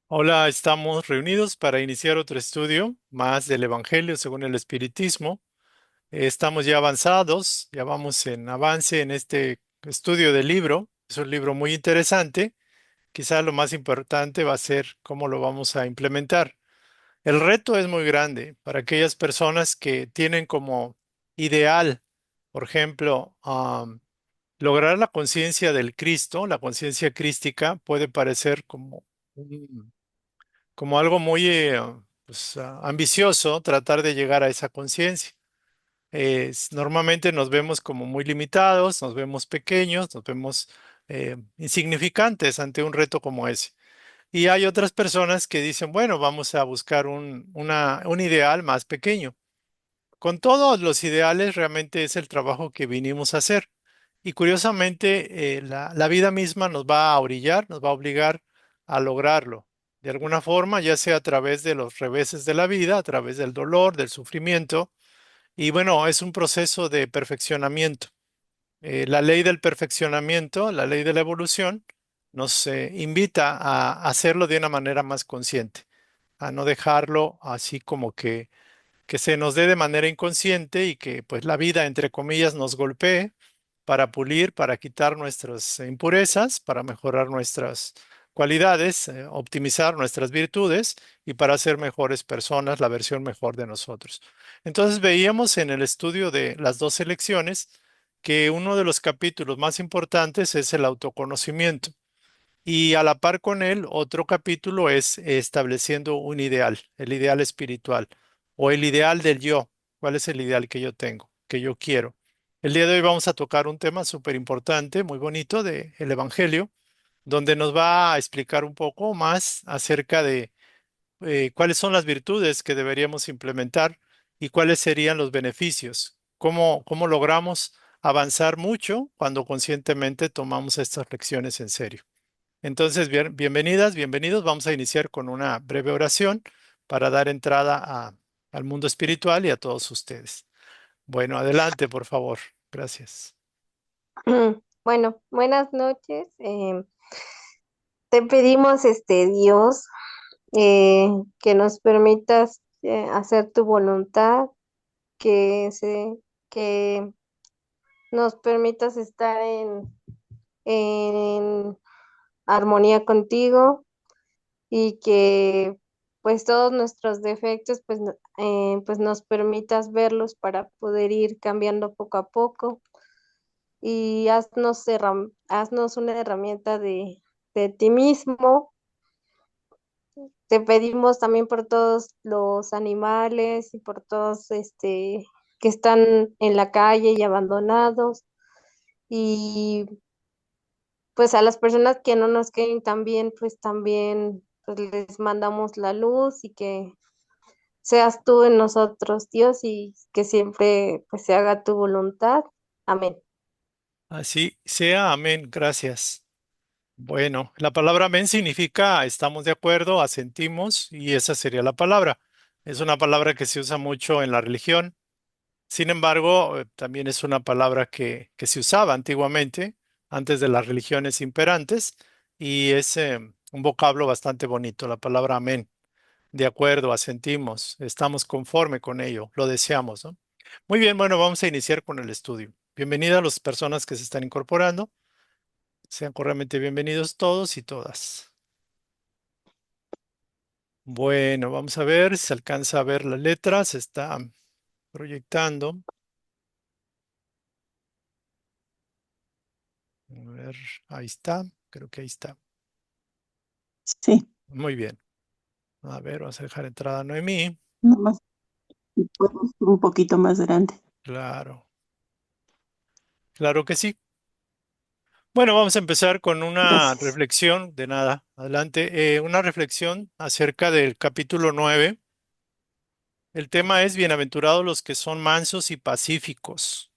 Hola, estamos reunidos para iniciar otro estudio más del Evangelio según el Espiritismo. Estamos ya avanzados, ya vamos en avance en este estudio del libro. Es un libro muy interesante. Quizá lo más importante va a ser cómo lo vamos a implementar. El reto es muy grande para aquellas personas que tienen como ideal, por ejemplo, lograr la conciencia del Cristo. La conciencia crística puede parecer como algo muy pues, ambicioso tratar de llegar a esa conciencia. Normalmente nos vemos como muy limitados, nos vemos pequeños, nos vemos insignificantes ante un reto como ese. Y hay otras personas que dicen, bueno, vamos a buscar un ideal más pequeño. Con todos los ideales realmente es el trabajo que vinimos a hacer. Y curiosamente, la vida misma nos va a orillar, nos va a obligar a lograrlo. De alguna forma, ya sea a través de los reveses de la vida, a través del dolor, del sufrimiento. Y bueno, es un proceso de perfeccionamiento. La ley del perfeccionamiento, la ley de la evolución, nos invita a hacerlo de una manera más consciente, a no dejarlo así como que se nos dé de manera inconsciente y que pues la vida, entre comillas, nos golpee para pulir, para quitar nuestras impurezas, para mejorar nuestras cualidades, optimizar nuestras virtudes y para ser mejores personas, la versión mejor de nosotros. Entonces veíamos en el estudio de las dos elecciones que uno de los capítulos más importantes es el autoconocimiento. Y a la par con él, otro capítulo es estableciendo un ideal, el ideal espiritual o el ideal del yo. ¿Cuál es el ideal que yo tengo, que yo quiero? El día de hoy vamos a tocar un tema súper importante, muy bonito del Evangelio, donde nos va a explicar un poco más acerca de cuáles son las virtudes que deberíamos implementar y cuáles serían los beneficios. ¿Cómo logramos avanzar mucho cuando conscientemente tomamos estas lecciones en serio? Entonces, bienvenidas, bienvenidos. Vamos a iniciar con una breve oración para dar entrada al mundo espiritual y a todos ustedes. Bueno, adelante, por favor. Gracias. Bueno, buenas noches. Te pedimos, Dios, que nos permitas hacer tu voluntad, que que nos permitas estar en armonía contigo y que pues todos nuestros defectos pues nos permitas verlos para poder ir cambiando poco a poco y haznos una herramienta de ti mismo. Te pedimos también por todos los animales y por todos que están en la calle y abandonados. Y pues a las personas que no nos queden tan bien, pues también pues les mandamos la luz y que seas tú en nosotros, Dios, y que siempre pues se haga tu voluntad. Amén. Así sea, amén. Gracias. Bueno, la palabra amén significa estamos de acuerdo, asentimos, y esa sería la palabra. Es una palabra que se usa mucho en la religión. Sin embargo, también es una palabra que se usaba antiguamente, antes de las religiones imperantes, y es un vocablo bastante bonito, la palabra amén. De acuerdo, asentimos, estamos conforme con ello, lo deseamos, ¿no? Muy bien, bueno, vamos a iniciar con el estudio. Bienvenidas a las personas que se están incorporando. Sean cordialmente bienvenidos todos y todas. Bueno, vamos a ver si se alcanza a ver la letra, se está proyectando. A ver, ahí está, creo que ahí está. Sí, Muy bien. A ver, vamos a dejar entrada a Noemí. nomás si puedes un poquito más grande. Claro, claro que sí. Bueno, vamos a empezar con una Gracias. reflexión de nada. Adelante, una reflexión acerca del capítulo 9. El tema es Bienaventurados los que son mansos y pacíficos.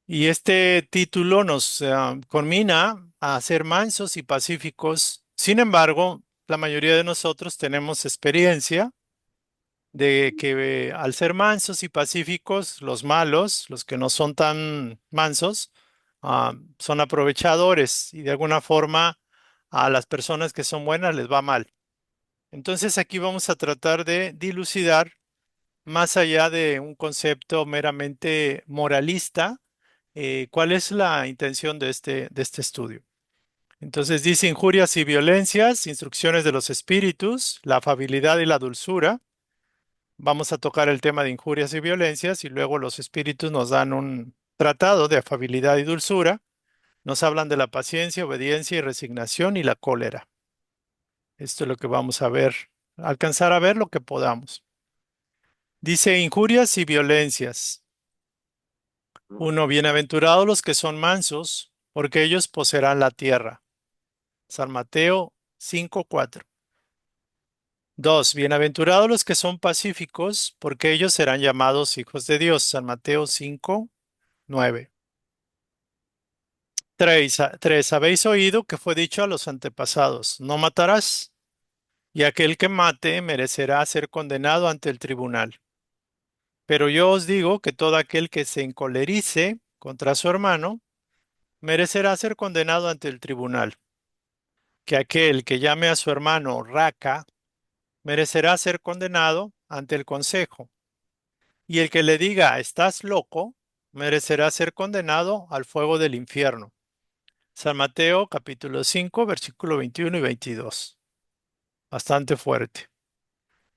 Y este título nos conmina a ser mansos y pacíficos. Sin embargo, la mayoría de nosotros tenemos experiencia de que al ser mansos y pacíficos, los malos, los que no son tan mansos, son aprovechadores y de alguna forma a las personas que son buenas les va mal. Entonces aquí vamos a tratar de dilucidar más allá de un concepto meramente moralista, cuál es la intención de este estudio. Entonces dice injurias y violencias, instrucciones de los espíritus, la afabilidad y la dulzura. Vamos a tocar el tema de injurias y violencias y luego los espíritus nos dan un tratado de afabilidad y dulzura. Nos hablan de la paciencia, obediencia y resignación y la cólera. Esto es lo que vamos a ver, alcanzar a ver lo que podamos. Dice injurias y violencias. Uno, bienaventurados los que son mansos, porque ellos poseerán la tierra. San Mateo 5:4. Dos, bienaventurados los que son pacíficos, porque ellos serán llamados hijos de Dios. San Mateo 5:9. Tres, habéis oído que fue dicho a los antepasados, no matarás, y aquel que mate merecerá ser condenado ante el tribunal. Pero yo os digo que todo aquel que se encolerice contra su hermano merecerá ser condenado ante el tribunal. Que aquel que llame a su hermano raca merecerá ser condenado ante el consejo. Y el que le diga estás loco merecerá ser condenado al fuego del infierno. San Mateo capítulo 5, versículo 21 y 22. Bastante fuerte.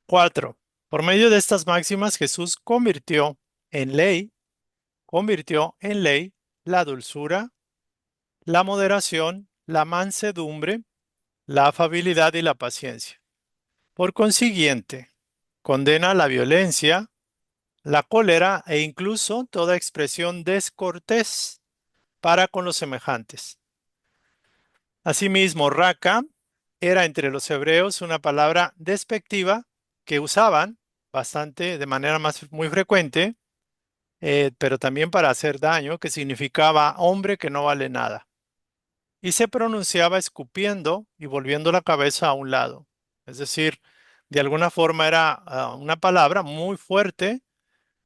4. Por medio de estas máximas Jesús en ley, convirtió en ley la dulzura, la moderación, la mansedumbre, la afabilidad y la paciencia. Por consiguiente, condena la violencia, la cólera e incluso toda expresión descortés para con los semejantes. Asimismo, raca era entre los hebreos una palabra despectiva que usaban bastante de manera muy frecuente, pero también para hacer daño, que significaba hombre que no vale nada. Y se pronunciaba escupiendo y volviendo la cabeza a un lado. Es decir, de alguna forma era una palabra muy fuerte,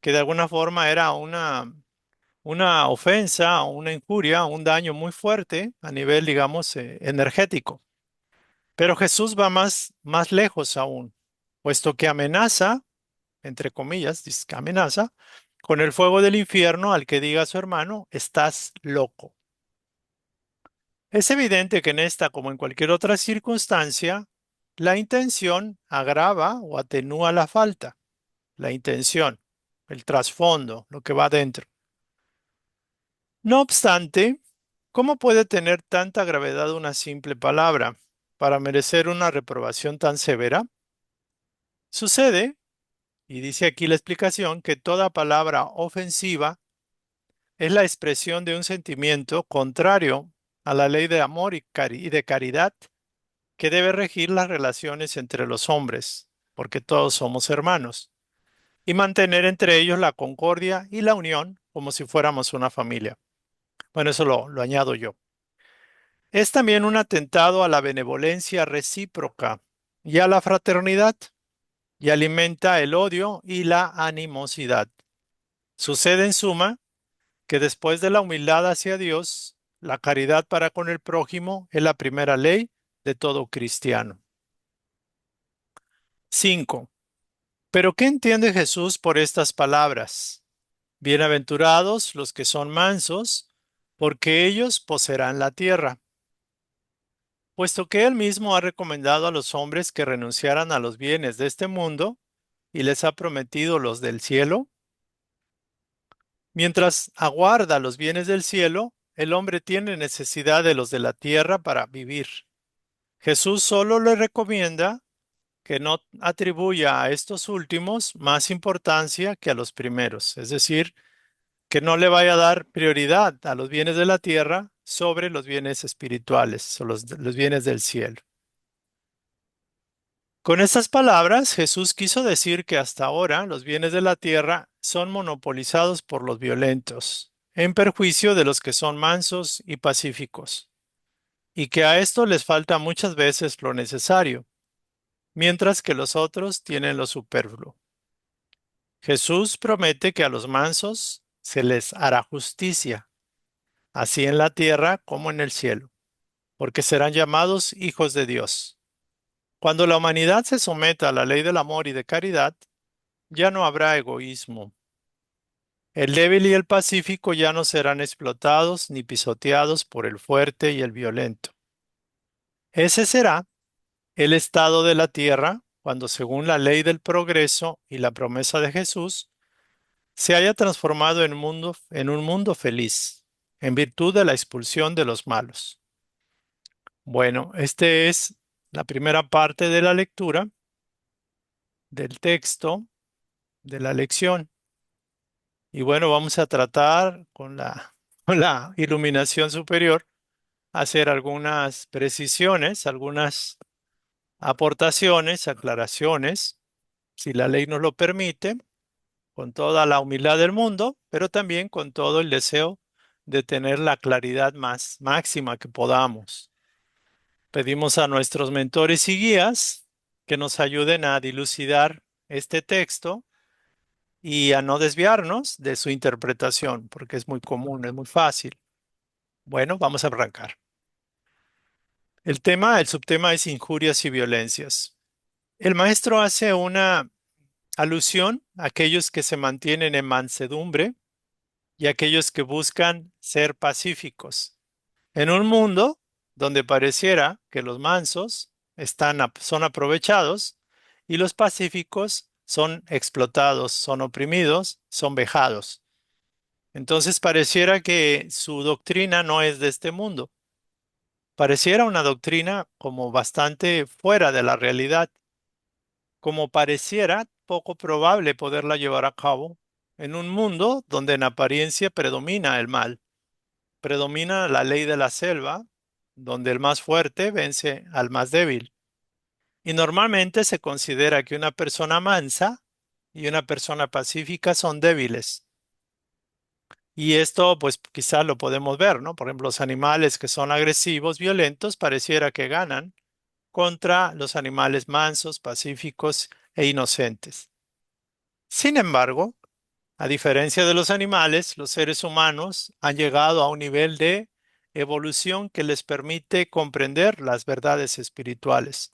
que de alguna forma era una ofensa, una injuria, un daño muy fuerte a nivel, digamos, energético. Pero Jesús va más lejos aún, puesto que amenaza, entre comillas, dice que amenaza, con el fuego del infierno al que diga a su hermano, estás loco. Es evidente que en esta, como en cualquier otra circunstancia, la intención agrava o atenúa la falta. La intención, el trasfondo, lo que va adentro. No obstante, ¿cómo puede tener tanta gravedad una simple palabra para merecer una reprobación tan severa? Sucede, y dice aquí la explicación, que toda palabra ofensiva es la expresión de un sentimiento contrario a la ley de amor y de caridad que debe regir las relaciones entre los hombres, porque todos somos hermanos, y mantener entre ellos la concordia y la unión como si fuéramos una familia. Bueno, eso lo añado yo. Es también un atentado a la benevolencia recíproca y a la fraternidad, y alimenta el odio y la animosidad. Sucede en suma que después de la humildad hacia Dios, la caridad para con el prójimo es la primera ley de todo cristiano. 5. ¿Pero qué entiende Jesús por estas palabras? Bienaventurados los que son mansos, porque ellos poseerán la tierra. Puesto que él mismo ha recomendado a los hombres que renunciaran a los bienes de este mundo y les ha prometido los del cielo, mientras aguarda los bienes del cielo, el hombre tiene necesidad de los de la tierra para vivir. Jesús solo le recomienda que no atribuya a estos últimos más importancia que a los primeros, es decir, que no le vaya a dar prioridad a los bienes de la tierra sobre los bienes espirituales o los bienes del cielo. Con estas palabras, Jesús quiso decir que hasta ahora los bienes de la tierra son monopolizados por los violentos, en perjuicio de los que son mansos y pacíficos, y que a esto les falta muchas veces lo necesario, mientras que los otros tienen lo superfluo. Jesús promete que a los mansos se les hará justicia, así en la tierra como en el cielo, porque serán llamados hijos de Dios. Cuando la humanidad se someta a la ley del amor y de caridad, ya no habrá egoísmo. El débil y el pacífico ya no serán explotados ni pisoteados por el fuerte y el violento. Ese será el estado de la tierra cuando, según la ley del progreso y la promesa de Jesús, se haya transformado en un mundo feliz, en virtud de la expulsión de los malos. Bueno, esta es la primera parte de la lectura del texto de la lección. Y bueno, vamos a tratar con con la iluminación superior, hacer algunas precisiones, algunas aportaciones, aclaraciones, si la ley nos lo permite, con toda la humildad del mundo, pero también con todo el deseo de tener la claridad más máxima que podamos. Pedimos a nuestros mentores y guías que nos ayuden a dilucidar este texto y a no desviarnos de su interpretación, porque es muy común, es muy fácil. Bueno, vamos a arrancar. El subtema es injurias y violencias. El maestro hace una alusión a aquellos que se mantienen en mansedumbre y aquellos que buscan ser pacíficos. En un mundo donde pareciera que los mansos son aprovechados y los pacíficos son explotados, son oprimidos, son vejados. Entonces pareciera que su doctrina no es de este mundo. Pareciera una doctrina como bastante fuera de la realidad, como pareciera poco probable poderla llevar a cabo en un mundo donde en apariencia predomina el mal, predomina la ley de la selva, donde el más fuerte vence al más débil. Y normalmente se considera que una persona mansa y una persona pacífica son débiles. Y esto, pues quizás lo podemos ver, ¿no? Por ejemplo, los animales que son agresivos, violentos, pareciera que ganan contra los animales mansos, pacíficos e inocentes. Sin embargo, a diferencia de los animales, los seres humanos han llegado a un nivel de evolución que les permite comprender las verdades espirituales.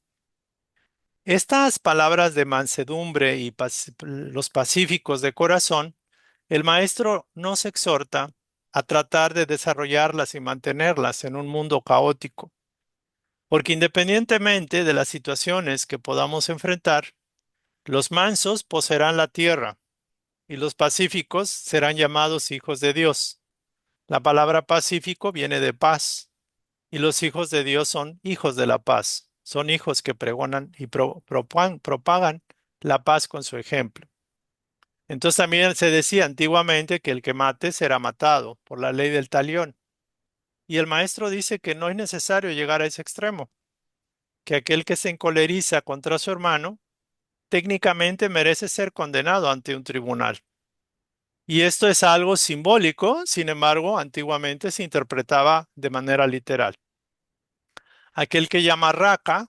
Estas palabras de mansedumbre y los pacíficos de corazón, el maestro nos exhorta a tratar de desarrollarlas y mantenerlas en un mundo caótico, porque independientemente de las situaciones que podamos enfrentar, los mansos poseerán la tierra y los pacíficos serán llamados hijos de Dios. La palabra pacífico viene de paz y los hijos de Dios son hijos de la paz. Son hijos que pregonan y propagan la paz con su ejemplo. Entonces también se decía antiguamente que el que mate será matado por la ley del talión. Y el maestro dice que no es necesario llegar a ese extremo, que aquel que se encoleriza contra su hermano técnicamente merece ser condenado ante un tribunal. Y esto es algo simbólico, sin embargo, antiguamente se interpretaba de manera literal. Aquel que llama raca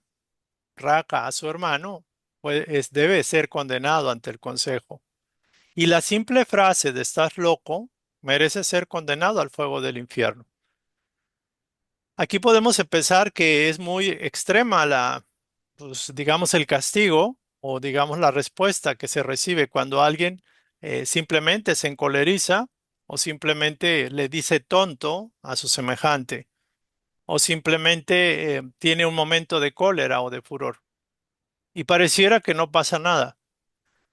a su hermano, pues debe ser condenado ante el consejo. Y la simple frase de estás loco merece ser condenado al fuego del infierno. Aquí podemos empezar que es muy extrema pues, digamos, el castigo o digamos la respuesta que se recibe cuando alguien simplemente se encoleriza o simplemente le dice tonto a su semejante o simplemente tiene un momento de cólera o de furor. Y pareciera que no pasa nada.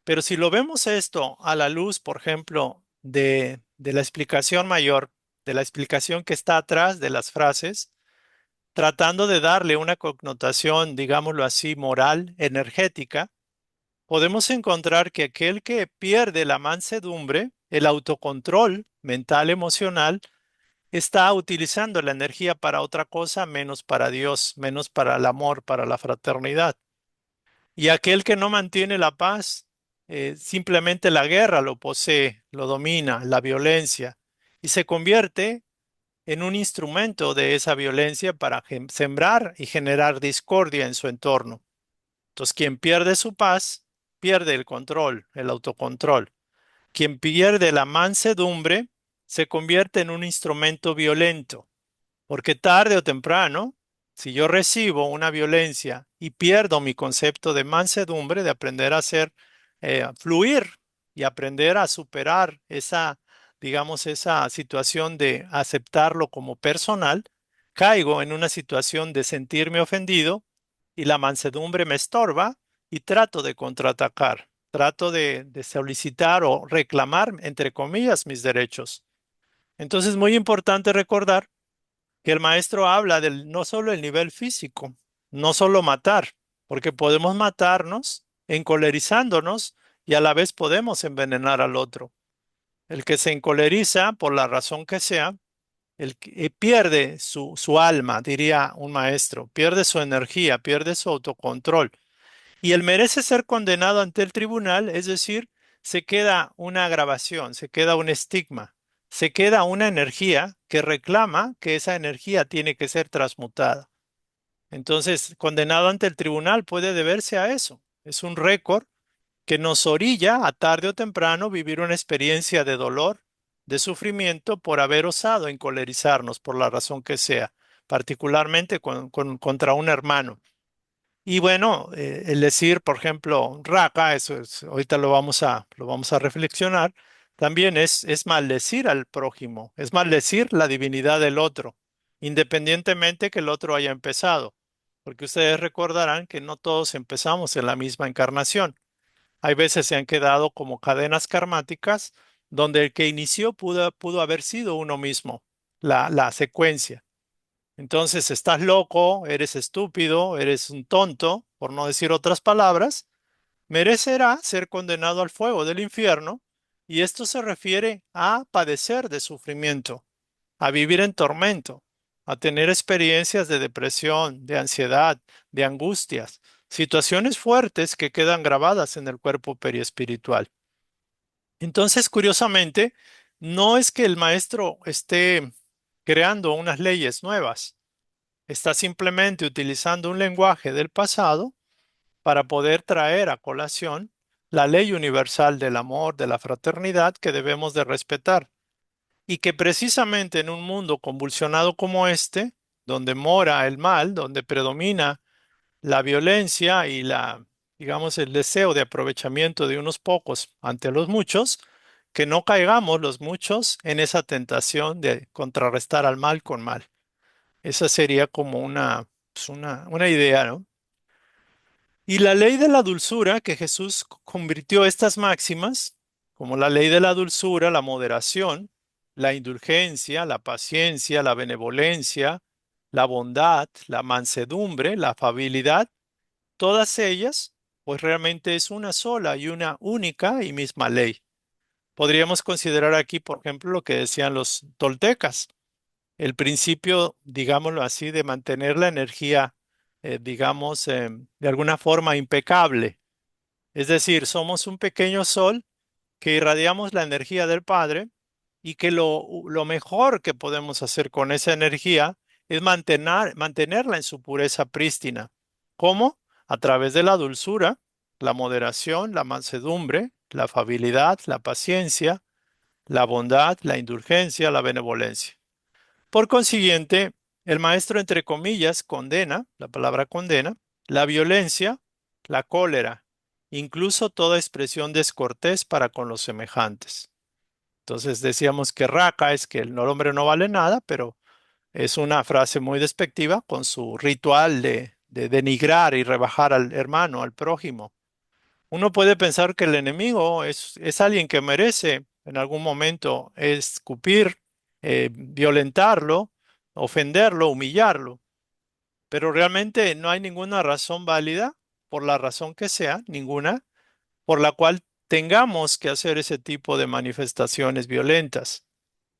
Pero si lo vemos esto a la luz, por ejemplo, de la explicación mayor, de la explicación que está atrás de las frases, tratando de darle una connotación, digámoslo así, moral, energética, podemos encontrar que aquel que pierde la mansedumbre, el autocontrol mental, emocional, está utilizando la energía para otra cosa menos para Dios, menos para el amor, para la fraternidad. Y aquel que no mantiene la paz, simplemente la guerra lo posee, lo domina, la violencia, y se convierte en un instrumento de esa violencia para sembrar y generar discordia en su entorno. Entonces, quien pierde su paz, pierde el control, el autocontrol. Quien pierde la mansedumbre, se convierte en un instrumento violento, porque tarde o temprano Si yo recibo una violencia y pierdo mi concepto de mansedumbre, de aprender a hacer fluir y aprender a superar esa, digamos, esa situación de aceptarlo como personal, caigo en una situación de sentirme ofendido y la mansedumbre me estorba y trato de contraatacar, trato de solicitar o reclamar, entre comillas, mis derechos. Entonces es muy importante recordar que el maestro habla del no solo el nivel físico, no solo matar, porque podemos matarnos encolerizándonos y a la vez podemos envenenar al otro. El que se encoleriza, por la razón que sea, el que pierde su alma, diría un maestro, pierde su energía, pierde su autocontrol y él merece ser condenado ante el tribunal, es decir, se queda una agravación, se queda un estigma, se queda una energía que reclama que esa energía tiene que ser transmutada. Entonces, condenado ante el tribunal puede deberse a eso. Es un récord que nos orilla a tarde o temprano vivir una experiencia de dolor, de sufrimiento por haber osado encolerizarnos por la razón que sea, particularmente contra un hermano. Y bueno, el decir, por ejemplo, raca, eso es, ahorita lo vamos a reflexionar, también es maldecir al prójimo, es maldecir la divinidad del otro, independientemente que el otro haya empezado, porque ustedes recordarán que no todos empezamos en la misma encarnación. Hay veces se han quedado como cadenas karmáticas donde el que inició pudo haber sido uno mismo, la secuencia. Entonces, estás loco, eres estúpido, eres un tonto, por no decir otras palabras, merecerá ser condenado al fuego del infierno, y esto se refiere a padecer de sufrimiento, a vivir en tormento, a tener experiencias de depresión, de ansiedad, de angustias, situaciones fuertes que quedan grabadas en el cuerpo periespiritual. Entonces, curiosamente, no es que el maestro esté creando unas leyes nuevas, está simplemente utilizando un lenguaje del pasado para poder traer a colación la ley universal del amor, de la fraternidad que debemos de respetar y que precisamente en un mundo convulsionado como este, donde mora el mal, donde predomina la violencia y digamos, el deseo de aprovechamiento de unos pocos ante los muchos, que no caigamos los muchos en esa tentación de contrarrestar al mal con mal. Esa sería como pues una idea, ¿no? Y la ley de la dulzura, que Jesús convirtió estas máximas, como la ley de la dulzura, la moderación, la indulgencia, la paciencia, la benevolencia, la bondad, la mansedumbre, la afabilidad, todas ellas, pues realmente es una sola y una única y misma ley. Podríamos considerar aquí, por ejemplo, lo que decían los toltecas, el principio, digámoslo así, de mantener la energía, digamos, de alguna forma impecable. Es decir, somos un pequeño sol que irradiamos la energía del Padre y que lo mejor que podemos hacer con esa energía es mantenerla en su pureza prístina. ¿Cómo? A través de la dulzura, la moderación, la mansedumbre, la afabilidad, la paciencia, la bondad, la indulgencia, la benevolencia. Por consiguiente, el maestro, entre comillas, condena, la palabra condena, la violencia, la cólera, incluso toda expresión descortés para con los semejantes. Entonces decíamos que raca es que el hombre no vale nada, pero es una frase muy despectiva con su ritual de denigrar y rebajar al hermano, al prójimo. Uno puede pensar que el enemigo es alguien que merece en algún momento escupir, violentarlo, ofenderlo, humillarlo, pero realmente no hay ninguna razón válida, por la razón que sea, ninguna, por la cual tengamos que hacer ese tipo de manifestaciones violentas.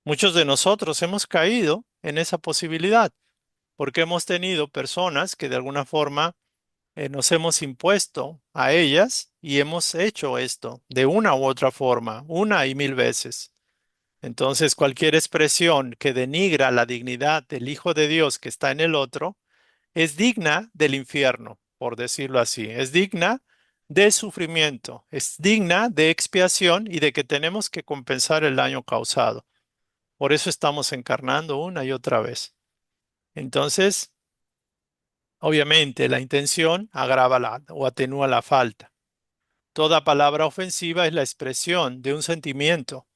Muchos de nosotros hemos caído en esa posibilidad porque hemos tenido personas que de alguna forma nos hemos impuesto a ellas y hemos hecho esto de una u otra forma, una y mil veces. Entonces, cualquier expresión que denigra la dignidad del Hijo de Dios que está en el otro es digna del infierno, por decirlo así. Es digna de sufrimiento, es digna de expiación y de que tenemos que compensar el daño causado. Por eso estamos encarnando una y otra vez. Entonces, Obviamente, la intención agrava o atenúa la falta. Toda palabra ofensiva es la expresión de un sentimiento,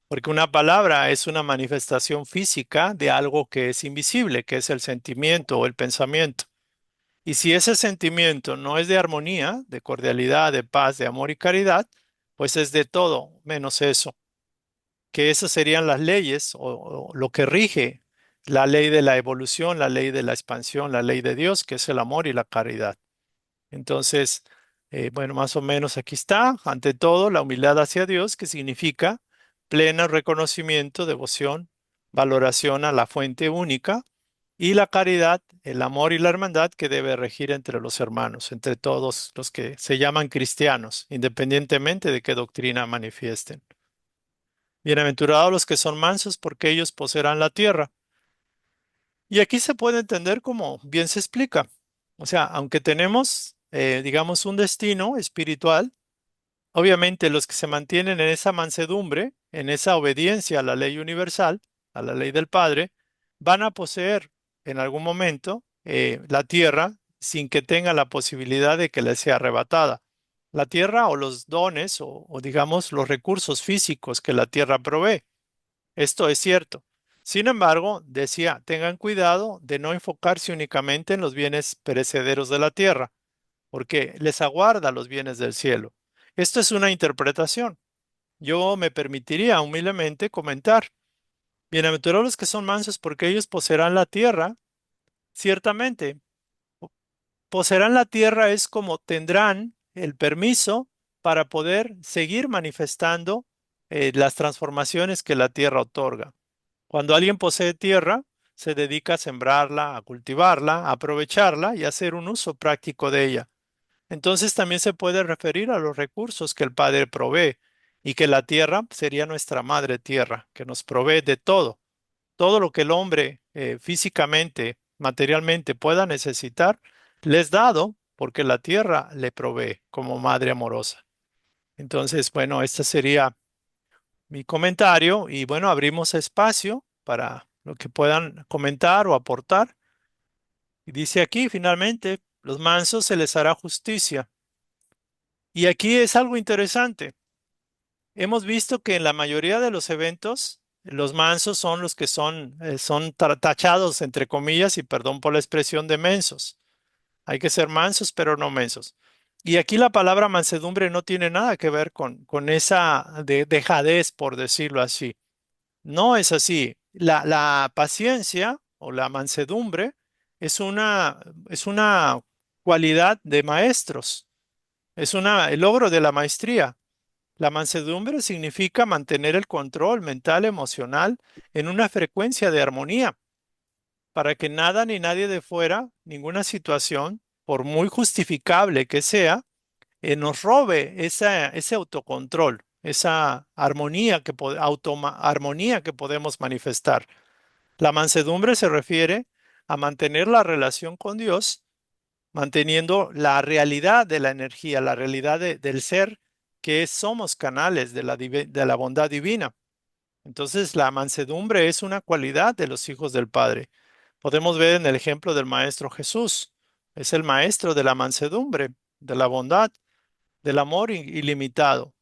porque una palabra es una manifestación física de algo que es invisible, que es el sentimiento o el pensamiento. Y si ese sentimiento no es de armonía, de cordialidad, de paz, de amor y caridad, pues es de todo menos eso, que esas serían las leyes o lo que rige la ley de la evolución, la ley de la expansión, la ley de Dios, que es el amor y la caridad. Entonces, bueno, más o menos aquí está. Ante todo, la humildad hacia Dios, que significa pleno reconocimiento, devoción, valoración a la fuente única, y la caridad, el amor y la hermandad que debe regir entre los hermanos, entre todos los que se llaman cristianos, independientemente de qué doctrina manifiesten. Bienaventurados los que son mansos, porque ellos poseerán la tierra. Y aquí se puede entender como bien se explica. O sea, aunque tenemos, digamos, un destino espiritual, obviamente los que se mantienen en esa mansedumbre, en esa obediencia a la ley universal, a la ley del Padre, van a poseer en algún momento la tierra sin que tenga la posibilidad de que les sea arrebatada. La tierra o los dones o digamos los recursos físicos que la tierra provee. Esto es cierto. Sin embargo, decía, tengan cuidado de no enfocarse únicamente en los bienes perecederos de la tierra, porque les aguarda los bienes del cielo. Esto es una interpretación. Yo me permitiría humildemente comentar, bienaventurados los que son mansos, porque ellos poseerán la tierra. Ciertamente, poseerán la tierra es como tendrán el permiso para poder seguir manifestando las transformaciones que la tierra otorga. Cuando alguien posee tierra, se dedica a sembrarla, a cultivarla, a aprovecharla y a hacer un uso práctico de ella. Entonces también se puede referir a los recursos que el Padre provee y que la tierra sería nuestra madre tierra, que nos provee de todo. Todo lo que el hombre físicamente, materialmente pueda necesitar, le es dado porque la tierra le provee como madre amorosa. Entonces, bueno, este sería mi comentario y bueno, abrimos espacio para lo que puedan comentar o aportar. Y dice aquí, finalmente, los mansos se les hará justicia. Y aquí es algo interesante. Hemos visto que en la mayoría de los eventos, los mansos son los que son tachados, entre comillas, y perdón por la expresión de mensos. Hay que ser mansos, pero no mensos. Y aquí la palabra mansedumbre no tiene nada que ver con esa dejadez, por decirlo así. No es así. La paciencia o la mansedumbre es es una cualidad de maestros, el logro de la maestría. La mansedumbre significa mantener el control mental, emocional en una frecuencia de armonía, para que nada ni nadie de fuera, ninguna situación, por muy justificable que sea, nos robe ese autocontrol, esa armonía armonía que podemos manifestar. La mansedumbre se refiere a mantener la relación con Dios, manteniendo la realidad de la energía, la realidad del ser, que somos canales de la bondad divina. Entonces, la mansedumbre es una cualidad de los hijos del Padre. Podemos ver en el ejemplo del Maestro Jesús. Es el maestro de la mansedumbre, de la bondad, del amor ilimitado.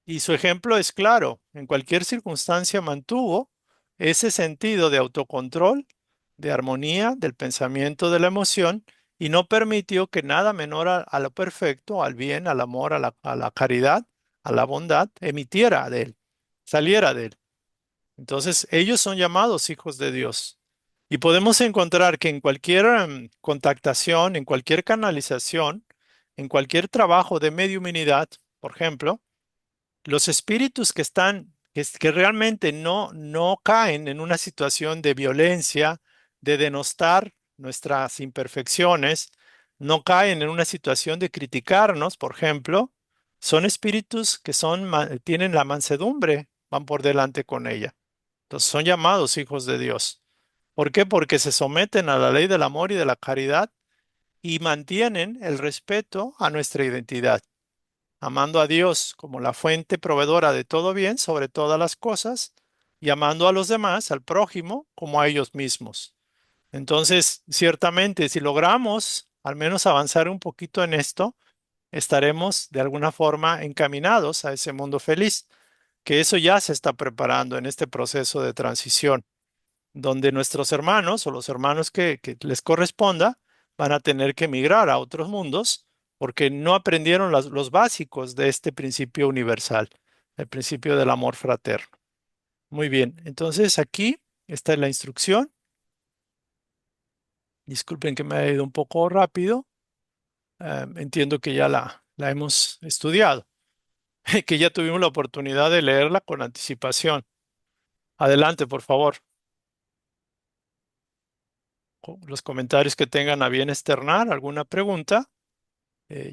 Y su ejemplo es claro. En cualquier circunstancia mantuvo ese sentido de autocontrol, de armonía, del pensamiento, de la emoción, y no permitió que nada menor a lo perfecto, al bien, al amor, a la caridad, a la bondad, emitiera de él, saliera de él. Entonces, ellos son llamados hijos de Dios. Y podemos encontrar que en cualquier contactación, en cualquier canalización, en cualquier trabajo de mediuminidad, por ejemplo, los espíritus que realmente no caen en una situación de violencia, de denostar nuestras imperfecciones, no caen en una situación de criticarnos, por ejemplo, son espíritus que tienen la mansedumbre, van por delante con ella. Entonces son llamados hijos de Dios. ¿Por qué? Porque se someten a la ley del amor y de la caridad y mantienen el respeto a nuestra identidad, amando a Dios como la fuente proveedora de todo bien sobre todas las cosas y amando a los demás, al prójimo, como a ellos mismos. Entonces, ciertamente, si logramos al menos avanzar un poquito en esto, estaremos de alguna forma encaminados a ese mundo feliz, que eso ya se está preparando en este proceso de transición, donde nuestros hermanos o los hermanos que les corresponda van a tener que emigrar a otros mundos porque no aprendieron los básicos de este principio universal, el principio del amor fraterno. Muy bien, entonces aquí está la instrucción. Disculpen que me haya ido un poco rápido. Entiendo que ya la hemos estudiado, que ya tuvimos la oportunidad de leerla con anticipación. Adelante, por favor, con los comentarios que tengan a bien externar, alguna pregunta.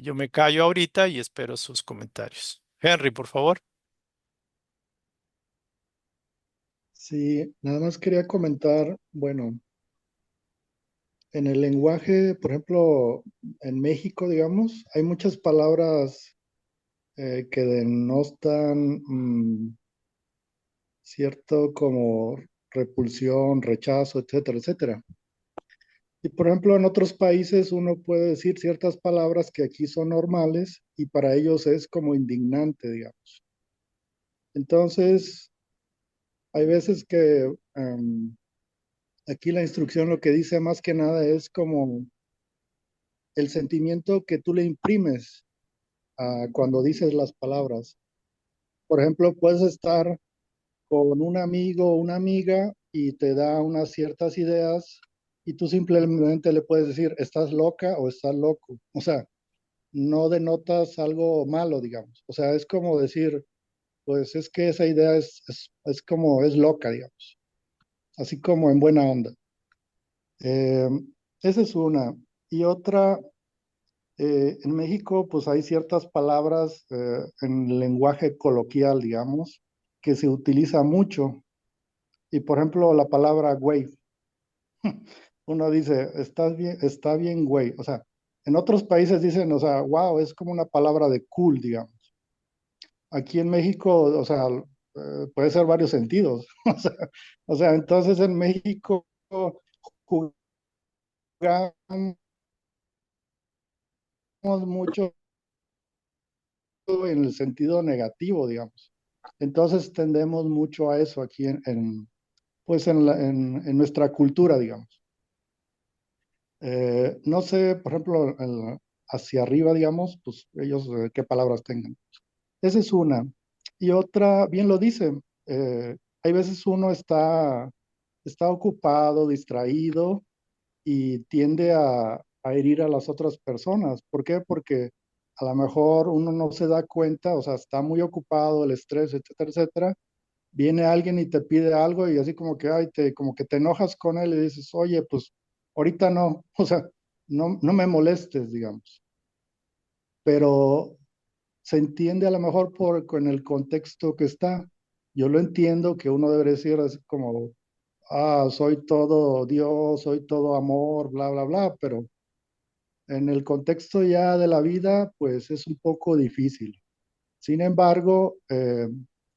Yo me callo ahorita y espero sus comentarios. Henry, por favor. Sí, nada más quería comentar, bueno, en el lenguaje, por ejemplo, en México, digamos, hay muchas palabras que denotan cierto como repulsión, rechazo, etcétera, etcétera. Y por ejemplo, en otros países uno puede decir ciertas palabras que aquí son normales y para ellos es como indignante, digamos. Entonces, hay veces que aquí la instrucción lo que dice más que nada es como el sentimiento que tú le imprimes cuando dices las palabras. Por ejemplo, puedes estar con un amigo o una amiga y te da unas ciertas ideas y tú simplemente le puedes decir, estás loca o estás loco. O sea, no denotas algo malo, digamos. O sea, es como decir, pues es que esa idea es como, es loca, digamos. Así como en buena onda. Eh, Esa es una. Y otra, en México, pues hay ciertas palabras en el lenguaje coloquial, digamos, que se utiliza mucho. Y por ejemplo, la palabra güey. Uno dice, estás bien, está bien, güey. O sea, en otros países dicen, o sea, wow, es como una palabra de cool, digamos. Aquí en México, o sea, puede ser varios sentidos. O sea, entonces en México jugamos mucho en el sentido negativo, digamos. Entonces tendemos mucho a eso aquí pues en nuestra cultura, digamos. No sé, por ejemplo, hacia arriba, digamos, pues ellos qué palabras tengan. Esa es una. Y otra, bien lo dice, hay veces uno está ocupado, distraído y tiende a herir a las otras personas. ¿Por qué? Porque a lo mejor uno no se da cuenta, o sea, está muy ocupado, el estrés, etcétera, etcétera. Viene alguien y te pide algo y así como que, ay, como que te enojas con él y dices, oye, pues ahorita no, o sea, no me molestes, digamos. Pero se entiende a lo mejor con el contexto que está. Yo lo entiendo que uno debe decir así como, soy todo Dios, soy todo amor, bla, bla, bla, pero en el contexto ya de la vida, pues es un poco difícil. Sin embargo,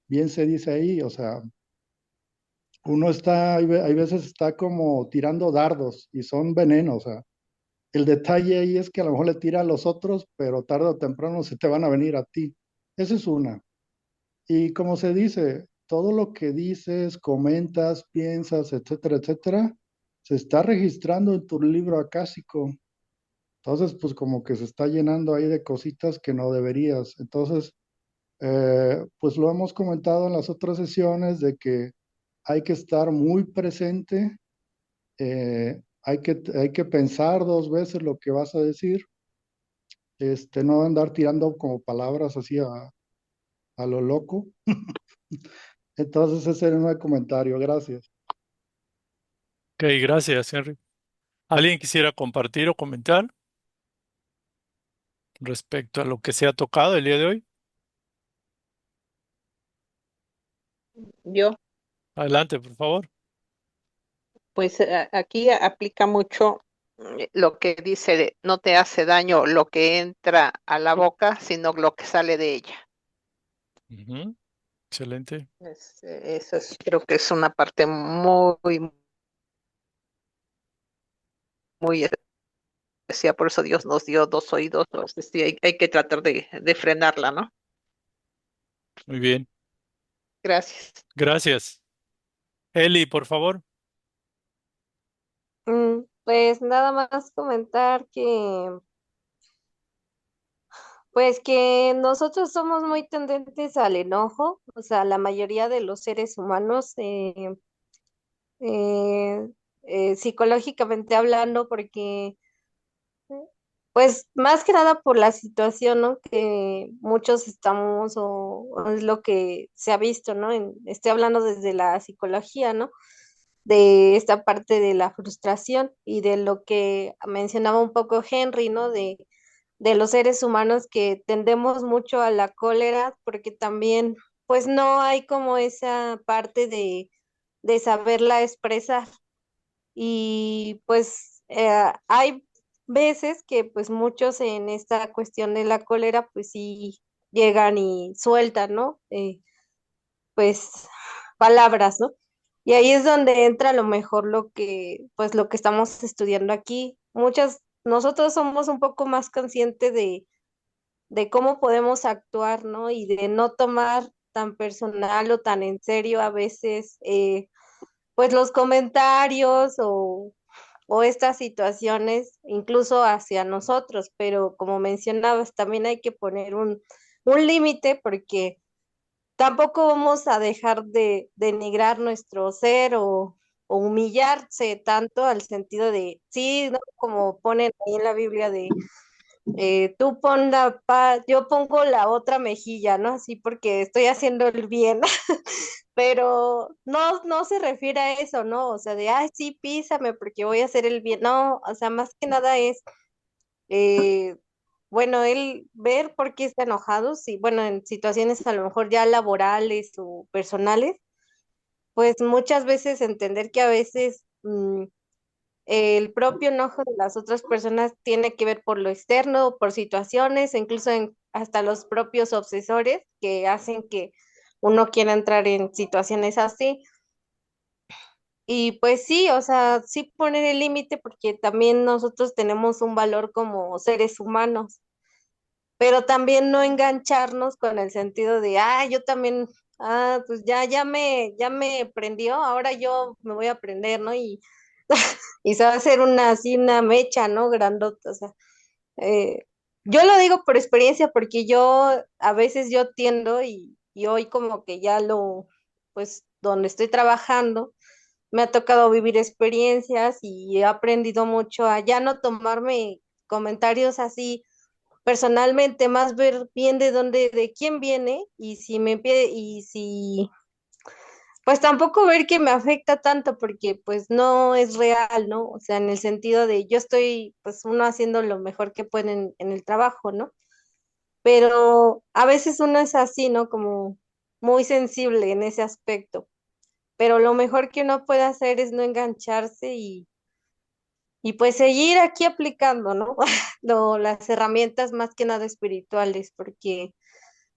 bien se dice ahí, o sea, uno está, hay veces está como tirando dardos y son venenos, o sea, el detalle ahí es que a lo mejor le tira a los otros, pero tarde o temprano se te van a venir a ti. Esa es una. Y como se dice, todo lo que dices, comentas, piensas, etcétera, etcétera, se está registrando en tu libro acásico. Entonces, pues como que se está llenando ahí de cositas que no deberías. Entonces, pues lo hemos comentado en las otras sesiones de que hay que estar muy presente, hay que pensar dos veces lo que vas a decir, no andar tirando como palabras así a lo loco. Entonces, ese era un comentario. Gracias. Ok, gracias, Henry. ¿Alguien quisiera compartir o comentar respecto a lo que se ha tocado el día de hoy? Yo, Adelante, por favor. pues aquí aplica mucho lo que dice, no te hace daño lo que entra a la boca, sino lo que sale de ella. Ujú, excelente. Eso es, creo que es una parte muy muy especial, por eso Dios nos dio dos oídos, entonces sí, hay que tratar de frenarla, ¿no? Muy bien. Gracias. Gracias. Eli, por favor. Pues nada más comentar que, pues que nosotros somos muy tendentes al enojo, o sea, la mayoría de los seres humanos, eh, psicológicamente hablando, porque pues más que nada por la situación, ¿no? Que muchos estamos, o es lo que se ha visto, ¿no? Estoy hablando desde la psicología, ¿no? De esta parte de la frustración y de lo que mencionaba un poco Henry, ¿no? De los seres humanos que tendemos mucho a la cólera, porque también, pues no hay como esa parte de saberla expresar. Y pues hay veces que pues muchos en esta cuestión de la cólera pues sí llegan y sueltan, ¿no? Pues palabras, ¿no? Y ahí es donde entra a lo mejor lo que pues lo que estamos estudiando aquí. Nosotros somos un poco más conscientes de cómo podemos actuar, ¿no? Y de no tomar tan personal o tan en serio a veces pues los comentarios o estas situaciones, incluso hacia nosotros, pero como mencionabas, también hay que poner un límite porque tampoco vamos a dejar de denigrar nuestro ser o humillarse tanto al sentido de, sí, ¿no? Como ponen ahí en la Biblia de tú pon yo pongo la otra mejilla, ¿no? Así porque estoy haciendo el bien, pero no se refiere a eso, ¿no? O sea, de, ay, sí, písame porque voy a hacer el bien. No, o sea, más que nada es, eh, bueno, él ver por qué está enojado, sí, bueno, en situaciones a lo mejor ya laborales o personales, pues muchas veces entender que a veces el propio enojo de las otras personas tiene que ver por lo externo, por situaciones, e incluso hasta los propios obsesores que hacen que uno quiera entrar en situaciones así. Y pues sí, o sea, sí poner el límite porque también nosotros tenemos un valor como seres humanos, pero también no engancharnos con el sentido de, ah, yo también, pues ya me prendió, ahora yo me voy a prender, ¿no? Y se va a hacer así una mecha, ¿no? Grandota, o sea, eh, yo lo digo por experiencia porque yo a veces yo tiendo y hoy como que ya pues donde estoy trabajando, me ha tocado vivir experiencias y he aprendido mucho a ya no tomarme comentarios así personalmente, más ver bien de quién viene y si pues tampoco ver que me afecta tanto porque pues no es real, ¿no? O sea, en el sentido de yo estoy pues uno haciendo lo mejor que puede en el trabajo, ¿no? Pero a veces uno es así, ¿no? Como muy sensible en ese aspecto. Pero lo mejor que uno puede hacer es no engancharse y pues seguir aquí aplicando, ¿no? Las herramientas más que nada espirituales, porque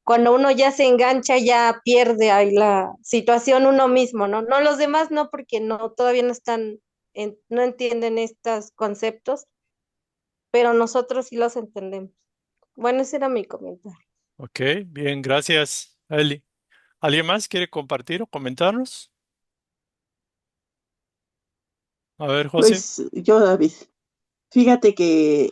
cuando uno ya se engancha, ya pierde ahí la situación uno mismo, ¿no? No los demás, no, porque no, todavía no están, no entienden estos conceptos, pero nosotros sí los entendemos. Bueno, ese era mi comentario. Ok, bien, gracias, Eli. ¿Alguien más quiere compartir o comentarnos? A ver, José. Pues yo, David, fíjate que,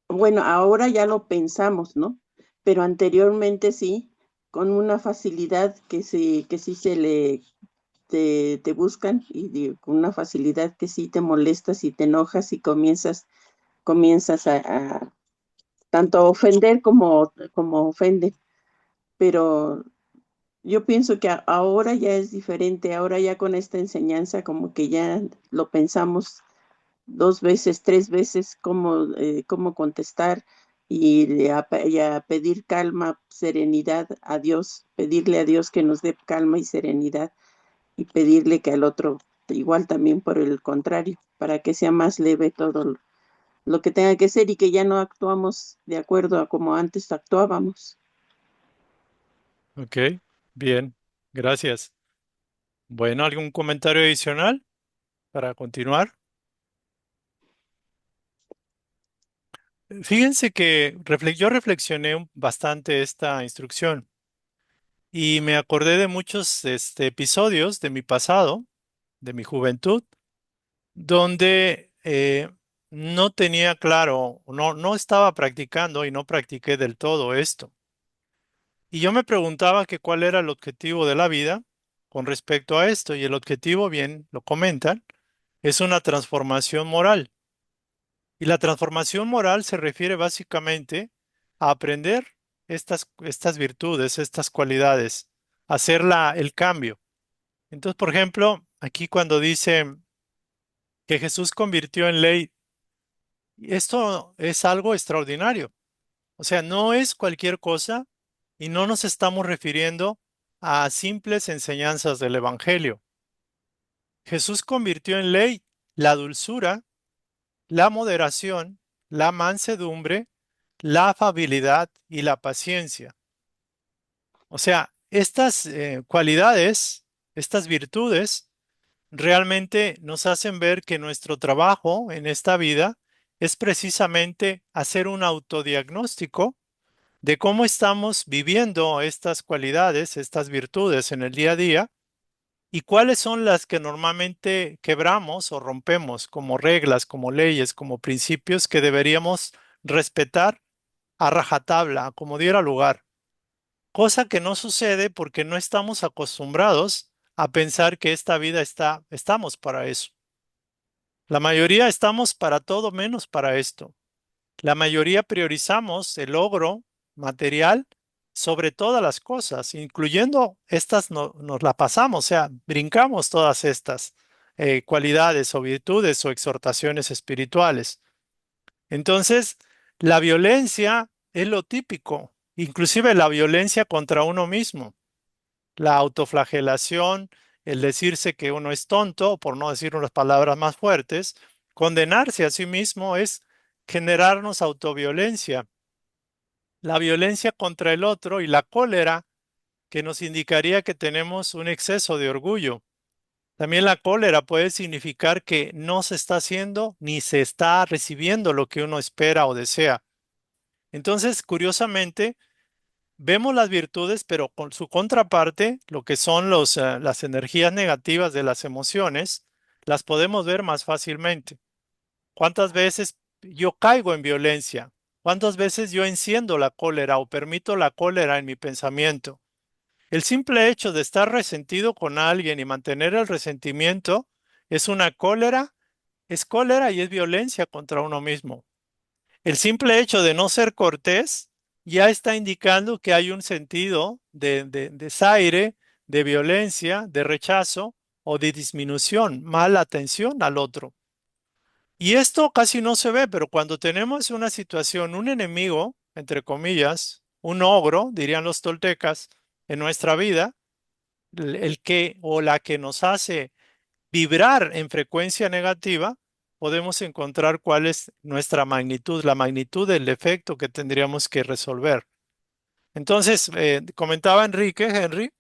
bueno, ahora ya lo pensamos, ¿no? Pero anteriormente sí, con una facilidad que sí te buscan y con una facilidad que sí te molestas y te enojas y comienzas a tanto ofender como ofenden. Pero yo pienso que ahora ya es diferente, ahora ya con esta enseñanza como que ya lo pensamos dos veces, tres veces cómo contestar y a pedir calma, serenidad a Dios, pedirle a Dios que nos dé calma y serenidad y pedirle que al otro igual también por el contrario, para que sea más leve todo lo que tenga que ser y que ya no actuamos de acuerdo a como antes actuábamos. Ok, bien, gracias. Bueno, ¿algún comentario adicional para continuar? Fíjense que yo reflexioné bastante esta instrucción y me acordé de muchos episodios de mi pasado, de mi juventud, donde no tenía claro, no estaba practicando y no practiqué del todo esto. Y yo me preguntaba que cuál era el objetivo de la vida con respecto a esto, y el objetivo, bien lo comentan, es una transformación moral. Y la transformación moral se refiere básicamente a aprender estas virtudes, estas cualidades, hacer el cambio. Entonces, por ejemplo, aquí cuando dice que Jesús convirtió en ley, esto es algo extraordinario. O sea, no es cualquier cosa y no nos estamos refiriendo a simples enseñanzas del Evangelio. Jesús convirtió en ley la dulzura, la moderación, la mansedumbre, la afabilidad y la paciencia. O sea, estas cualidades, estas virtudes, realmente nos hacen ver que nuestro trabajo en esta vida es precisamente hacer un autodiagnóstico de cómo estamos viviendo estas cualidades, estas virtudes en el día a día y cuáles son las que normalmente quebramos o rompemos como reglas, como leyes, como principios que deberíamos respetar a rajatabla, como diera lugar. Cosa que no sucede porque no estamos acostumbrados a pensar que esta vida estamos para eso. La mayoría estamos para todo menos para esto. La mayoría priorizamos el logro material sobre todas las cosas, incluyendo estas nos la pasamos, o sea, brincamos todas estas cualidades o virtudes o exhortaciones espirituales. Entonces, la violencia es lo típico, inclusive la violencia contra uno mismo, la autoflagelación, el decirse que uno es tonto, por no decir unas palabras más fuertes, condenarse a sí mismo es generarnos autoviolencia, la violencia contra el otro y la cólera que nos indicaría que tenemos un exceso de orgullo. También la cólera puede significar que no se está haciendo ni se está recibiendo lo que uno espera o desea. Entonces, curiosamente, vemos las virtudes, pero con su contraparte, lo que son las energías negativas de las emociones, las podemos ver más fácilmente. ¿Cuántas veces yo caigo en violencia? ¿Cuántas veces yo enciendo la cólera o permito la cólera en mi pensamiento? El simple hecho de estar resentido con alguien y mantener el resentimiento es una cólera, es cólera y es violencia contra uno mismo. El simple hecho de no ser cortés ya está indicando que hay un sentido de desaire, de violencia, de rechazo o de disminución, mala atención al otro. Y esto casi no se ve, pero cuando tenemos una situación, un enemigo, entre comillas, un ogro, dirían los toltecas, en nuestra vida, el que o la que nos hace vibrar en frecuencia negativa, podemos encontrar cuál es nuestra magnitud, la magnitud del efecto que tendríamos que resolver. Entonces, comentaba Henry,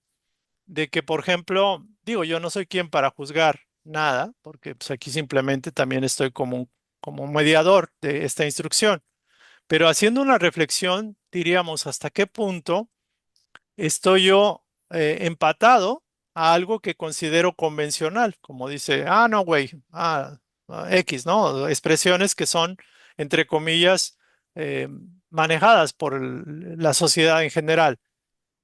de que, por ejemplo, digo, yo no soy quien para juzgar nada, porque pues, aquí simplemente también estoy como un mediador de esta instrucción, pero haciendo una reflexión, diríamos, ¿hasta qué punto estoy yo empatado a algo que considero convencional? Como dice, no, güey, X, ¿no? Expresiones que son, entre comillas, eh, manejadas por la sociedad en general,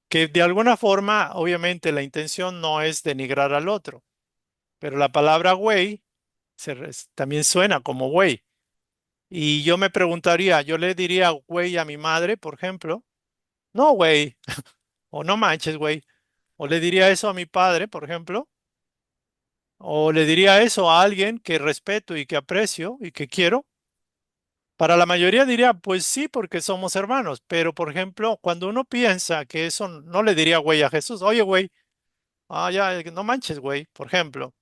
que de alguna forma, obviamente, la intención no es denigrar al otro, pero la palabra güey también suena como güey. Y yo me preguntaría, yo le diría güey a mi madre, por ejemplo, no, güey, o no manches, güey. O le diría eso a mi padre, por ejemplo, o le diría eso a alguien que respeto y que aprecio y que quiero. Para la mayoría diría, pues sí, porque somos hermanos, pero por ejemplo, cuando uno piensa que eso no le diría güey a Jesús, oye, güey, ya, no manches, güey, por ejemplo.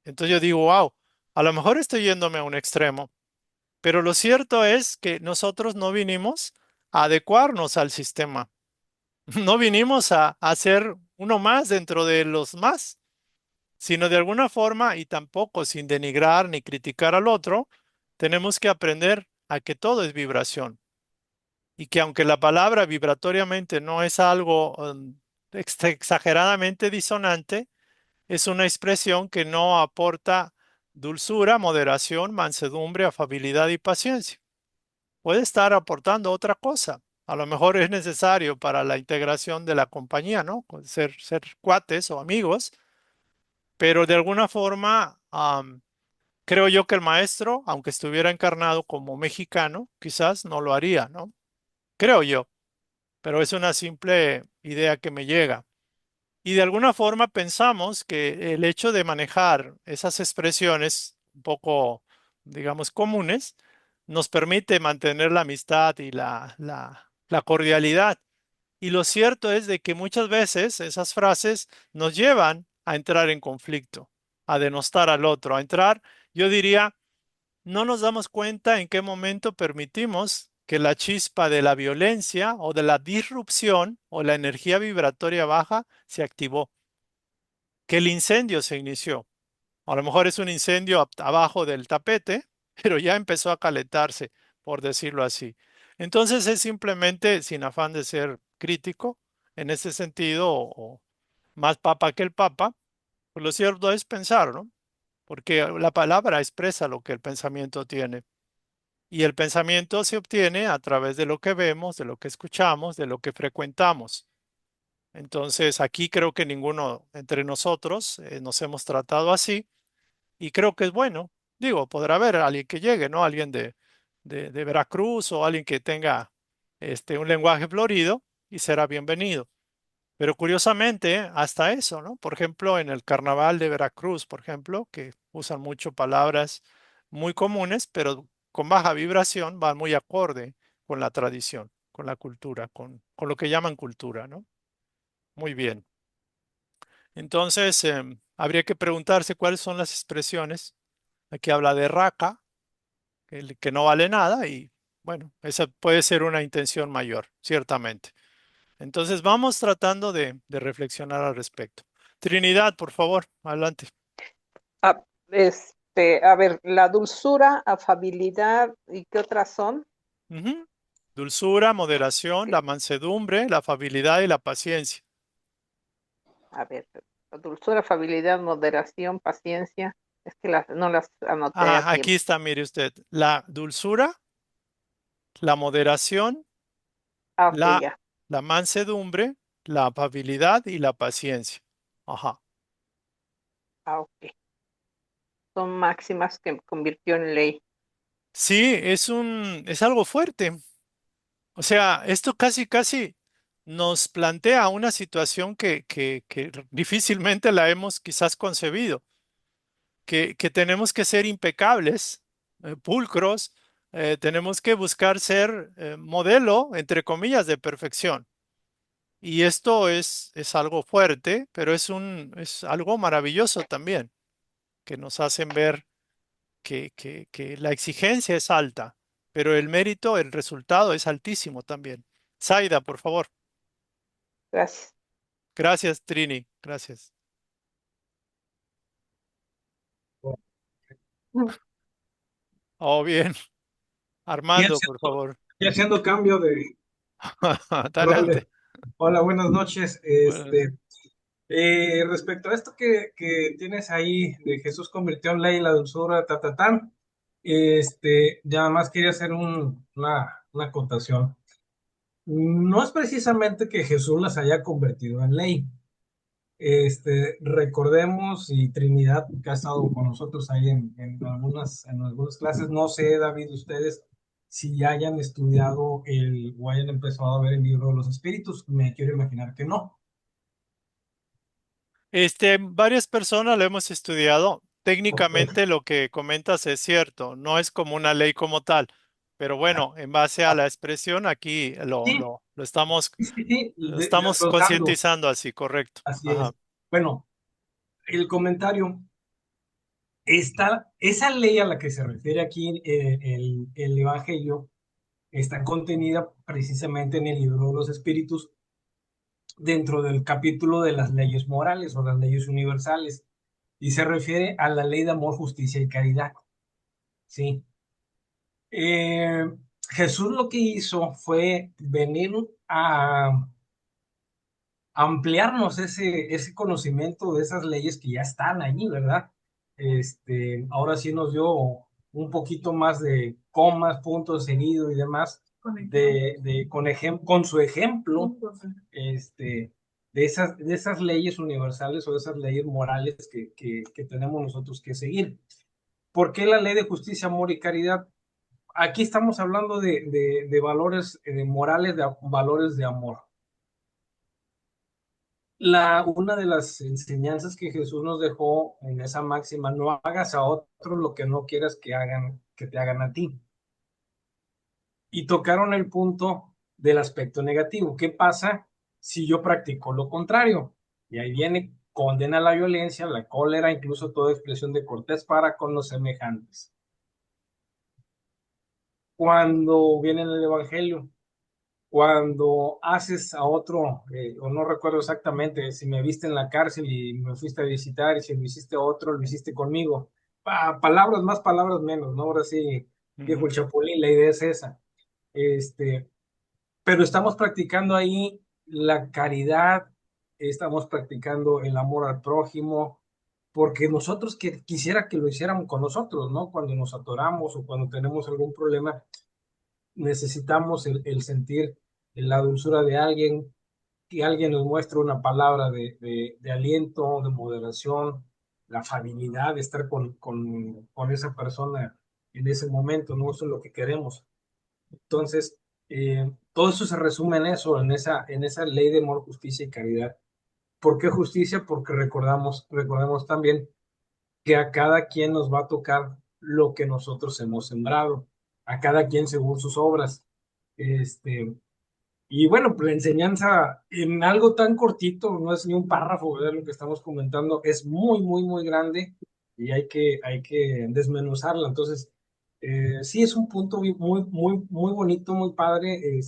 Entonces yo digo, wow, a lo mejor estoy yéndome a un extremo, pero lo cierto es que nosotros no vinimos a adecuarnos al sistema, no vinimos a ser uno más dentro de los más, sino de alguna forma, y tampoco sin denigrar ni criticar al otro, tenemos que aprender a que todo es vibración y que aunque la palabra vibratoriamente no es algo exageradamente disonante, es una expresión que no aporta dulzura, moderación, mansedumbre, afabilidad y paciencia. Puede estar aportando otra cosa. A lo mejor es necesario para la integración de la compañía, ¿no? Ser cuates o amigos, pero de alguna forma creo yo que el maestro, aunque estuviera encarnado como mexicano, quizás no lo haría, ¿no? Creo yo, pero es una simple idea que me llega. Y de alguna forma pensamos que el hecho de manejar esas expresiones un poco, digamos, comunes, nos permite mantener la amistad y la cordialidad. Y lo cierto es de que muchas veces esas frases nos llevan a entrar en conflicto, a denostar al otro, a entrar, yo diría, no nos damos cuenta en qué momento permitimos que la chispa de la violencia o de la disrupción o la energía vibratoria baja se activó, que el incendio se inició. A lo mejor es un incendio abajo del tapete, pero ya empezó a calentarse, por decirlo así. Entonces es simplemente, sin afán de ser crítico, en ese sentido, o más papa que el papa, pues lo cierto es pensar, ¿no? Porque la palabra expresa lo que el pensamiento tiene. Y el pensamiento se obtiene a través de lo que vemos, de lo que escuchamos, de lo que frecuentamos. Entonces, aquí creo que ninguno entre nosotros nos hemos tratado así y creo que es bueno. Digo, podrá haber alguien que llegue, ¿no? Alguien de Veracruz o alguien que tenga un lenguaje florido y será bienvenido. Pero curiosamente, hasta eso, ¿no? Por ejemplo, en el carnaval de Veracruz, por ejemplo, que usan mucho palabras muy comunes, pero con baja vibración, van muy acorde con la tradición, con la cultura, con lo que llaman cultura, ¿no? Muy bien. Entonces, habría que preguntarse cuáles son las expresiones. Aquí habla de raca, que no vale nada, y bueno, esa puede ser una intención mayor, ciertamente. Entonces vamos tratando de reflexionar al respecto. Trinidad, por favor, adelante. A ver, la dulzura, afabilidad y qué otras son. Ujú. Dulzura, moderación, la mansedumbre, la afabilidad y la paciencia. A ver, dulzura, afabilidad, moderación, paciencia. Es que no las anoté a Ah, aquí tiempo. está, mire usted, la dulzura, la moderación, Ah, ok, la, ya. la mansedumbre, la afabilidad y la paciencia. Ajá. Ah, ok. Son máximas que convirtió en ley. Sí, es algo fuerte. O sea, esto casi nos plantea una situación que difícilmente la hemos quizás concebido, que tenemos que ser impecables, pulcros, tenemos que buscar ser modelo, entre comillas, de perfección. Y esto es algo fuerte, pero es algo maravilloso también, que nos hacen ver que la exigencia es alta, pero el mérito, el resultado es altísimo también. Zaida, por favor. Gracias. Gracias, Trini. Gracias. Oh, bien. Y Armando, por favor. haciendo cambio de rol. Adelante. Hola, buenas noches. Buenas. Respecto a esto que tienes ahí, de Jesús convirtió en ley la dulzura, ta. Ya más quería hacer una acotación. No es precisamente que Jesús las haya convertido en ley. Recordemos, y Trinidad, que ha estado con nosotros ahí en algunas clases, no sé, David, ustedes si hayan estudiado o hayan empezado a ver el libro de los espíritus, me quiero imaginar que no. Varias personas lo hemos estudiado. Ok. Técnicamente lo que comentas es cierto, no es como una ley como tal, pero bueno, en base a la expresión aquí Sí, sí, lo estamos desglosando, concientizando así, correcto. así Ajá. es. Bueno, el comentario, esa ley a la que se refiere aquí el Evangelio está contenida precisamente en el libro de los espíritus dentro del capítulo de las leyes morales o las leyes universales y se refiere a la ley de amor, justicia y caridad. ¿Sí? Eh, Jesús lo que hizo fue venir a ampliarnos ese conocimiento de esas leyes que ya están allí, ¿verdad? Ahora sí nos dio un poquito más de comas, puntos seguidos y demás, con su ejemplo, este, de esas leyes universales o de esas leyes morales que tenemos nosotros que seguir. ¿Por qué la ley de justicia, amor y caridad? Aquí estamos hablando de valores morales, de valores de amor. Una de las enseñanzas que Jesús nos dejó en esa máxima: no hagas a otros lo que no quieras que te hagan a ti. Y tocaron el punto del aspecto negativo. ¿Qué pasa si yo practico lo contrario? Y ahí viene: condena la violencia, la cólera, incluso toda expresión de cortés para con los semejantes. Cuando viene en el Evangelio, cuando haces a otro, o no recuerdo exactamente, si me viste en la cárcel y me fuiste a visitar, y si lo hiciste a otro, lo hiciste conmigo. Palabras más, palabras menos, ¿no? Ahora sí, dijo Ujú. el Chapulín, la idea es esa. Este, pero estamos practicando ahí la caridad, estamos practicando el amor al prójimo, porque nosotros quisiera que lo hiciéramos con nosotros, ¿no? Cuando nos atoramos o cuando tenemos algún problema, necesitamos el sentir la dulzura de alguien, que alguien nos muestre una palabra de aliento, de moderación, la afabilidad de estar con esa persona en ese momento, ¿no? Eso es lo que queremos. Entonces, todo eso se resume en eso, en esa ley de amor, justicia y caridad. ¿Por qué justicia? Porque recordemos también que a cada quien nos va a tocar lo que nosotros hemos sembrado, a cada quien según sus obras. Este, y bueno, pues la enseñanza en algo tan cortito, no es ni un párrafo, ¿verdad? Lo que estamos comentando es muy, muy, muy grande y hay que desmenuzarla. Entonces, sí es un punto muy, muy, muy bonito, muy padre,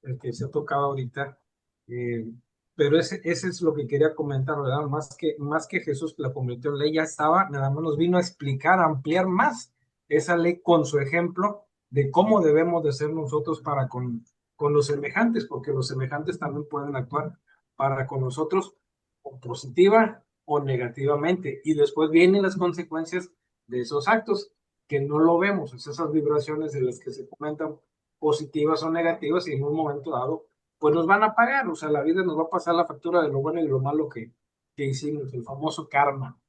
el que se ha tocado ahorita. Eh, pero ese es lo que quería comentar, ¿verdad? Más que Jesús la convirtió en ley, ya estaba, nada más nos vino a explicar, a ampliar más esa ley con su ejemplo de cómo debemos de ser nosotros para con los semejantes, porque los semejantes también pueden actuar para con nosotros o positiva o negativamente. Y después vienen las consecuencias de esos actos que no lo vemos, es esas vibraciones de las que se comentan, positivas o negativas, y en un momento dado, pues nos van a pagar, o sea, la vida nos va a pasar la factura de lo bueno y lo malo que hicimos, el famoso karma.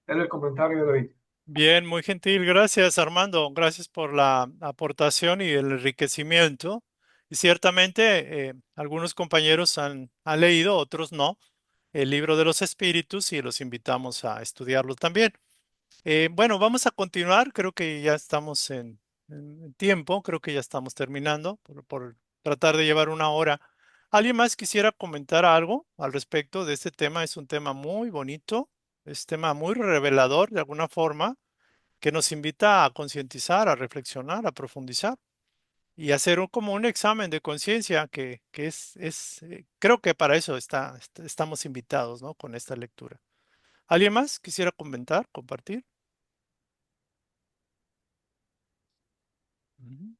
Era el comentario de David. Bien, muy gentil. Gracias, Armando. Gracias por la aportación y el enriquecimiento. Y ciertamente algunos compañeros han leído, otros no, el libro de los espíritus y los invitamos a estudiarlo también. Bueno, vamos a continuar. Creo que ya estamos en tiempo. Creo que ya estamos terminando por tratar de llevar una hora. ¿Alguien más quisiera comentar algo al respecto de este tema? Es un tema muy bonito, es un tema muy revelador de alguna forma, que nos invita a concientizar, a reflexionar, a profundizar y hacer como un examen de conciencia que creo que para eso estamos invitados, ¿no? Con esta lectura. ¿Alguien más quisiera comentar, compartir? Ujú.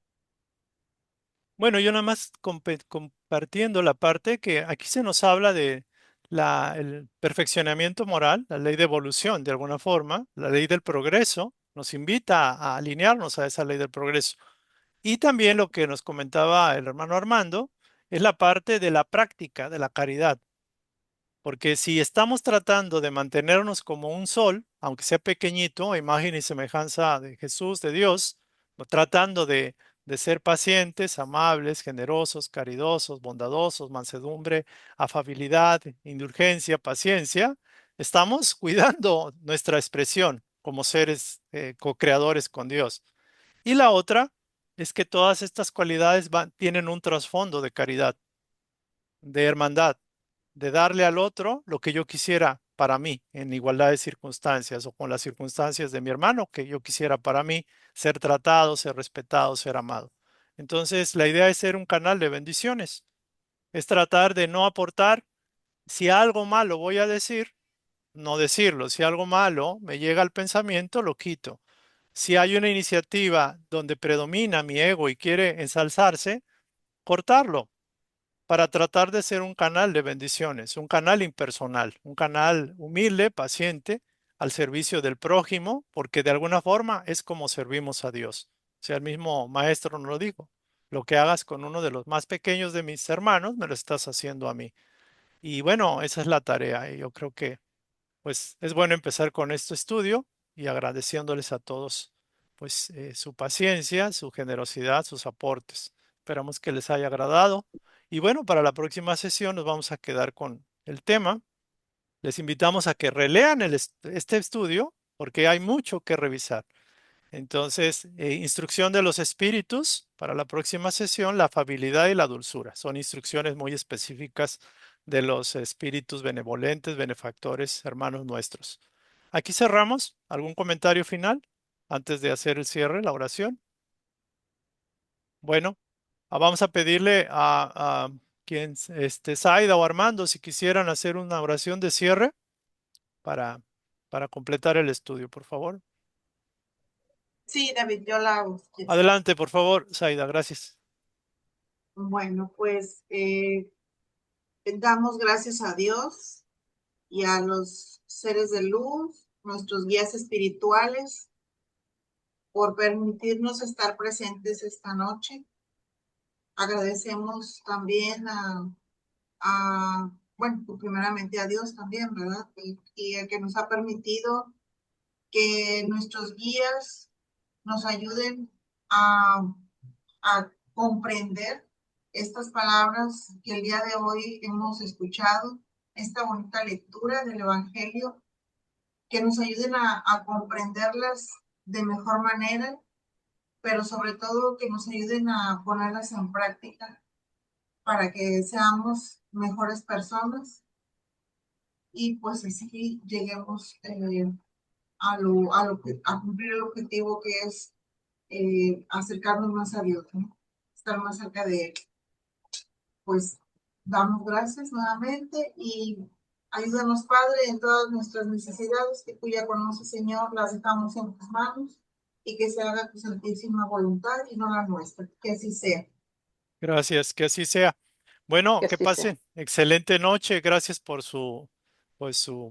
Bueno, yo nada más compartiendo la parte que aquí se nos habla de el perfeccionamiento moral, la ley de evolución de alguna forma, la ley del progreso, nos invita a alinearnos a esa ley del progreso. Y también lo que nos comentaba el hermano Armando es la parte de la práctica de la caridad. Porque si estamos tratando de mantenernos como un sol, aunque sea pequeñito, a imagen y semejanza de Jesús, de Dios, o tratando de ser pacientes, amables, generosos, caridosos, bondadosos, mansedumbre, afabilidad, indulgencia, paciencia, estamos cuidando nuestra expresión como seres co-creadores con Dios. Y la otra es que todas estas cualidades tienen un trasfondo de caridad, de hermandad, de darle al otro lo que yo quisiera para mí, en igualdad de circunstancias o con las circunstancias de mi hermano que yo quisiera para mí, ser tratado, ser respetado, ser amado. Entonces, la idea es ser un canal de bendiciones, es tratar de no aportar, si algo malo voy a decir, no decirlo, si algo malo me llega al pensamiento, lo quito. Si hay una iniciativa donde predomina mi ego y quiere ensalzarse, cortarlo para tratar de ser un canal de bendiciones, un canal impersonal, un canal humilde, paciente, al servicio del prójimo, porque de alguna forma es como servimos a Dios. O sea, el mismo maestro nos lo dijo. Lo que hagas con uno de los más pequeños de mis hermanos, me lo estás haciendo a mí. Y bueno, esa es la tarea. Y yo creo que pues es bueno empezar con este estudio y agradeciéndoles a todos pues su paciencia, su generosidad, sus aportes. Esperamos que les haya agradado. Y bueno, para la próxima sesión nos vamos a quedar con el tema. Les invitamos a que relean este estudio porque hay mucho que revisar. Entonces, instrucción de los espíritus para la próxima sesión, la afabilidad y la dulzura. Son instrucciones muy específicas de los espíritus benevolentes, benefactores, hermanos nuestros. Aquí cerramos. ¿Algún comentario final antes de hacer el cierre, la oración? Bueno, vamos a pedirle a quien, Zaida o Armando, si quisieran hacer una oración de cierre para, para completar el estudio, por favor. Sí, David, yo la hago. Adelante, por favor, Zaida, gracias. Bueno, pues damos gracias a Dios y a los seres de luz, nuestros guías espirituales, por permitirnos estar presentes esta noche. Agradecemos también bueno, pues primeramente a Dios también, ¿verdad? Y el que nos ha permitido que nuestros guías nos ayuden a comprender estas palabras que el día de hoy hemos escuchado, esta bonita lectura del Evangelio, que nos ayuden a comprenderlas de mejor manera, pero sobre todo que nos ayuden a ponerlas en práctica para que seamos mejores personas y pues así lleguemos a cumplir el objetivo que es acercarnos más a Dios, ¿no? Estar más cerca de Él. Pues damos gracias nuevamente y ayúdanos, Padre, en todas nuestras necesidades, que tú ya conoces, Señor, las dejamos en tus manos y que se haga tu santísima voluntad y no la nuestra. Que así sea. Gracias, que así sea. Bueno, Que que así sea. pasen excelente noche. Gracias por su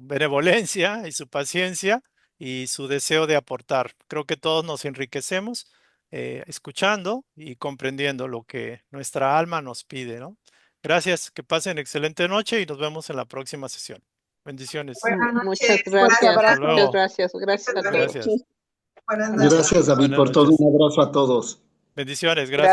benevolencia y su paciencia y su deseo de aportar. Creo que todos nos enriquecemos escuchando y comprendiendo lo que nuestra alma nos pide, ¿no? Gracias, que pasen excelente noche y nos vemos en la próxima sesión. Bendiciones. Buenas Muchas noches. Fuerte gracias. Hasta abrazo. Muchas luego. gracias. Gracias a todos. Gracias. Buenas noches. Gracias, David, Buenas por todo. noches. Un abrazo a todos. Bendiciones. Gracias. Gracias.